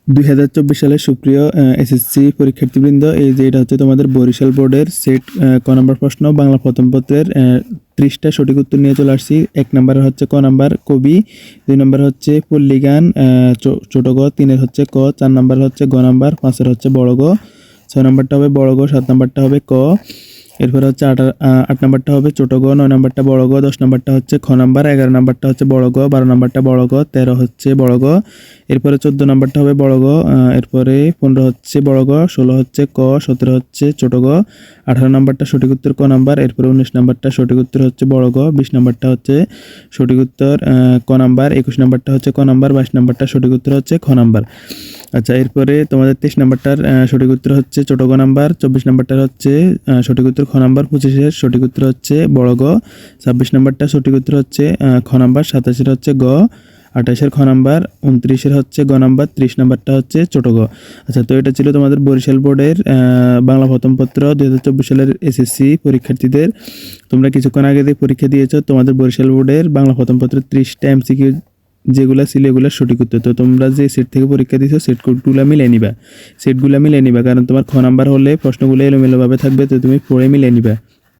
2024 সালের সুপ্রিয় এসএসসি পরীক্ষার্থীবৃন্দ, এই যে এটা হচ্ছে তোমাদের বরিশাল বোর্ডের সেট ক নম্বর প্রশ্ন, বাংলা প্রথম পত্রের 30টা সঠিক উত্তর নিয়ে চলে আসছি। 1 নম্বর হচ্ছে ক নাম্বার কবি, 2 নম্বর হচ্ছে পল্লীগান ছোট গ, 3-এর হচ্ছে ক, 4 নম্বর হচ্ছে গ নাম্বার, 5-এর হচ্ছে বড় গ, 6 নম্বরটা হবে বড় গ, 7 নম্বরটা হবে ক, এরপরে হচ্ছে 8 নম্বরটা হবে ছোট গ, 9 নম্বরটা বড় গ, 10 নম্বরটা হচ্ছে খ নাম্বার, 11 নম্বরটা হচ্ছে বড় গ, 12 নম্বরটা বড় গ, 13 হচ্ছে বড় গ, এরপরে 14 নম্বরটা হবে বড় গ, এরপরে 15 হচ্ছে বড় গ, 16 হচ্ছে ক, 17 হচ্ছে ছোট গ, 18 নম্বরটা সঠিক উত্তর ক নাম্বার, এরপরে 19 নম্বরটা সঠিক উত্তর হচ্ছে বড় গ, 20 নম্বরটা হচ্ছে সঠিক উত্তর ক নাম্বার, 21 নম্বরটা হচ্ছে ক নাম্বার, 22 নম্বরটা সঠিক উত্তর হচ্ছে খ নাম্বার। আচ্ছা, এরপরে তোমাদের 23 নম্বরটার সঠিক উত্তর হচ্ছে ছোট গ নাম্বার, 24 নম্বরটার হচ্ছে সঠিক উত্তর খ নাম্বার, 25-এর সঠিক উত্তর হচ্ছে বড় গ, 26 নম্বরটা সঠিক উত্তর হচ্ছে খ নাম্বার, 27-এর হচ্ছে গ, 28-এর খ নাম্বার, 29-এর হচ্ছে গ নাম্বার, 30 নম্বরটা হচ্ছে ছোট গ। আচ্ছা, তো এটা ছিল তোমাদের বরিশাল বোর্ডের বাংলা প্রথম পত্র 2024 সালের এসএসসি পরীক্ষার্থীদের। তোমরা কিছুক্ষণ আগে যে পরীক্ষা দিয়েছো, তোমাদের বরিশাল বোর্ডের বাংলা প্রথম পত্রের 30টা এমসিকিউ যেগুলো ছিল এগুলো সঠিক উত্তর। তো তোমরা যে সেট থেকে পরীক্ষা দিয়েছো সেটগুলো মিলিয়ে নিবা, কারণ তোমার খ নাম্বার হলে প্রশ্নগুলো এলোমেলোভাবে থাকবে, তো তুমি পড়ে মিলিয়ে নিবা।